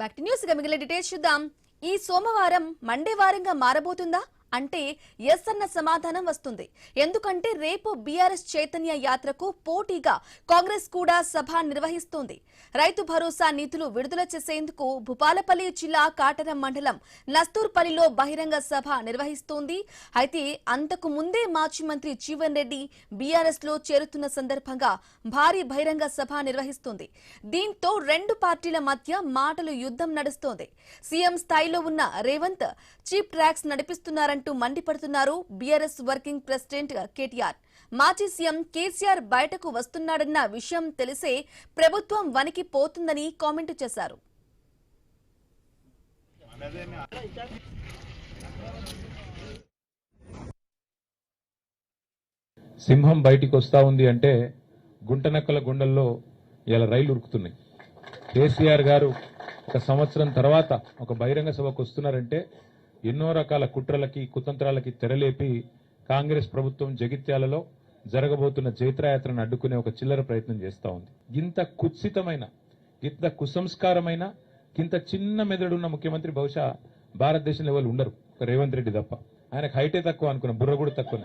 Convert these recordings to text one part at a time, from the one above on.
Back to news గా మిగిలిన details చూద్దాం. ఈ సోమవారం మండే వారంగా మారబోతుందా అంటే ఎస్ అన్న సమాధానం వస్తుంది. ఎందుకంటే రేపు బీఆర్ఎస్ చైతన్య యాత్రకు పోటీగా కాంగ్రెస్ కూడా సభ నిర్వహిస్తోంది. రైతు భరోసా నిధులు విడుదల చేసేందుకు భూపాలపల్లి జిల్లా కాటరం మండలం నస్తూర్పల్లిలో బహిరంగ సభ నిర్వహిస్తోంది. అయితే అంతకు ముందే మాజీ మంత్రి జీవన్ రెడ్డి బీఆర్ఎస్ లో చేరుతున్న సందర్భంగా భారీ బహిరంగ సభ నిర్వహిస్తోంది. దీంతో రెండు పార్టీల మధ్య మాటలు యుద్ధం నడుస్తోంది. సీఎం స్థాయిలో ఉన్న రేవంత్ చీప్ ట్రాక్స్ నడిపిస్తున్నారంటూ మండిపడుతున్నారు బీఆర్ఎస్ వర్కింగ్ ప్రెసిడెంట్ కేటీఆర్. మాజీ సీఎం కేసీఆర్ బయటకు వస్తున్నాడన్న విషయం తెలిసే ప్రభుత్వం వణికిపోతుందని కామెంట్ చేశారు. సింహం బయటికి వస్తా ఉంది అంటే గుంటనక్కల గుండెల్లో ఇలా రైలు ఉరుకుతున్నాయి. కేసీఆర్ గారు ఒక సంవత్సరం తర్వాత ఒక బహిరంగ సభకు వస్తున్నారంటే ఎన్నో రకాల కుట్రలకి కుతంత్రాలకి తెరలేపి కాంగ్రెస్ ప్రభుత్వం జగిత్యాలలో జరగబోతున్న జైత్రయాత్రను అడ్డుకునే ఒక చిల్లర ప్రయత్నం చేస్తా ఉంది. ఇంత కుత్సితమైన, ఇంత కుసంస్కారమైన, ఇంత చిన్న మెదడున్న ముఖ్యమంత్రి బహుశా భారతదేశంలో ఎవరు ఉండరు, రేవంత్ రెడ్డి తప్ప. ఆయనకు హైటే తక్కువ అనుకున్న, బుర్ర కూడా తక్కువ.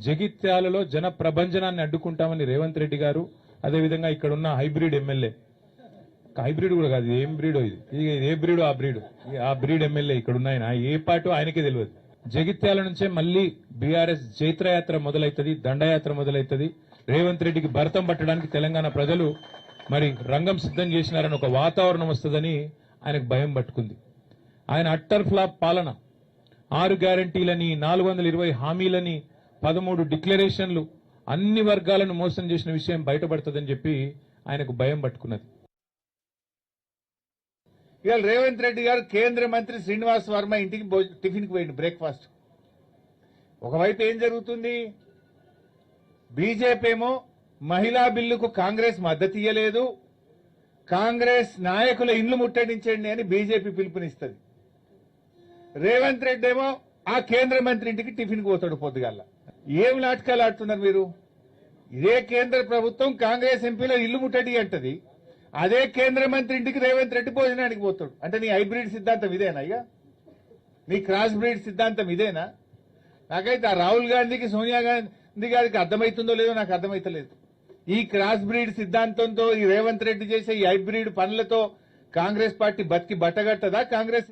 జగిత్యాలలో జన ప్రభంజనాన్ని అడ్డుకుంటామని రేవంత్ రెడ్డి గారు, అదేవిధంగా ఇక్కడున్న హైబ్రిడ్ ఎమ్మెల్యే, హైబ్రిడ్ కూడా కాదు, ఏం బ్రీడో ఇది, ఏ బ్రీడో ఆ బ్రీడ్ ఎమ్మెల్యే ఇక్కడ ఉన్నాయన ఏ పార్టీ ఆయనకే తెలియదు. జగిత్యాల నుంచే మళ్లీ బీఆర్ఎస్ జైత్రయాత్ర మొదలైతుంది, దండయాత్ర మొదలైతుంది. రేవంత్ రెడ్డికి భరతం పట్టడానికి తెలంగాణ ప్రజలు మరి రంగం సిద్ధం చేసినారని ఒక వాతావరణం వస్తుందని ఆయనకు భయం పట్టుకుంది. ఆయన అట్టర్ ఫ్లాప్ పాలన, 6 గ్యారంటీలని, 420 హామీలని, 13 డిక్లరేషన్లు, అన్ని వర్గాలను మోసం చేసిన విషయం బయటపడుతుందని చెప్పి ఆయనకు భయం పట్టుకున్నది. ఇవాళ రేవంత్ రెడ్డి గారు కేంద్ర మంత్రి శ్రీనివాస్ వర్మ ఇంటికి టిఫిన్కి పోయింది, బ్రేక్ఫాస్ట్. ఒకవైపు ఏం జరుగుతుంది, బీజేపీ ఏమో మహిళా బిల్లుకు కాంగ్రెస్ మద్దతు ఇయ్యలేదు, కాంగ్రెస్ నాయకుల ఇండ్లు ముట్టడించండి అని బీజేపీ పిలుపునిస్తుంది. రేవంత్ రెడ్డి ఏమో ఆ కేంద్ర మంత్రి ఇంటికి టిఫిన్కి పోతాడు పొద్దుగాల. ఏం నాటకాలు ఆడుతున్నారు మీరు? ఇదే కేంద్ర ప్రభుత్వం కాంగ్రెస్ ఎంపీలో ఇల్లు ముట్టడి అంటది, అదే కేంద్ర మంత్రి ఇంటికి రేవంత్ రెడ్డి భోజనానికి పోతాడు. అంటే నీ హైబ్రిడ్ సిద్ధాంతం ఇదేనా? ఇక నీ క్రాస్ బ్రీడ్ సిద్ధాంతం ఇదేనా? నాకైతే ఆ రాహుల్ గాంధీకి, సోనియా గాంధీ గారికి అర్థమవుతుందో లేదో నాకు అర్థమైతలేదు. ఈ క్రాస్ బ్రీడ్ సిద్ధాంతంతో ఈ రేవంత్ రెడ్డి చేసే ఈ హైబ్రిడ్ పనులతో కాంగ్రెస్ పార్టీ బతికి బట్టగట్టదా? కాంగ్రెస్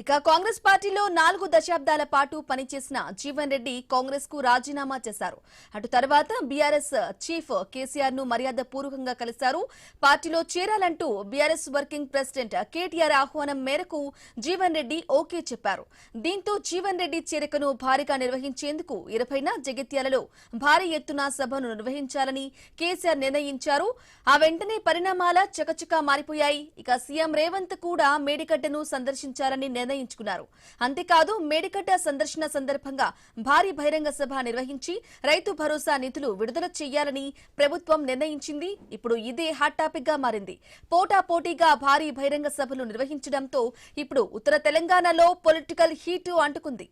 ఇక కాంగ్రెస్ పార్టీలో 4 దశాబ్దాల పాటు పనిచేసిన జీవన్ రెడ్డి కాంగ్రెస్ కు రాజీనామా చేశారు. అటు తర్వాత బీఆర్ఎస్ చీఫ్ కేసీఆర్ ను మర్యాద పూర్వకంగా కలిశారు. పార్టీలో చేరాలంటూ బీఆర్ఎస్ వర్కింగ్ ప్రెసిడెంట్ కేటీఆర్ ఆహ్వానం మేరకు జీవన్ రెడ్డి ఓకే చెప్పారు. దీంతో జీవన్ రెడ్డి చేరికను భారీగా నిర్వహించేందుకు 20న జగిత్యాలలో భారీ ఎత్తున సభను నిర్వహించాలని కేసీఆర్ నిర్ణయించారు. ఆ వెంటనే పరిణామాల చకచకా మారిపోయాయి. ఇక సీఎం రేవంత్ కూడా మేడిగడ్డను సందర్శించాలని నిర్ణయించుకున్నారు. అంతేకాదు మేడిగడ్డ సందర్శన సందర్భంగా భారీ బహిరంగ సభ నిర్వహించి రైతు భరోసా నిధులు విడుదల చేయాలని ప్రభుత్వం నిర్ణయించింది. ఇప్పుడు ఇదే హాట్ టాపిక్ గా మారింది. పోటాపోటీగా భారీ బహిరంగ సభలు నిర్వహించడంతో ఇప్పుడు ఉత్తర తెలంగాణలో పొలిటికల్ హీట్ అంటుకుంది.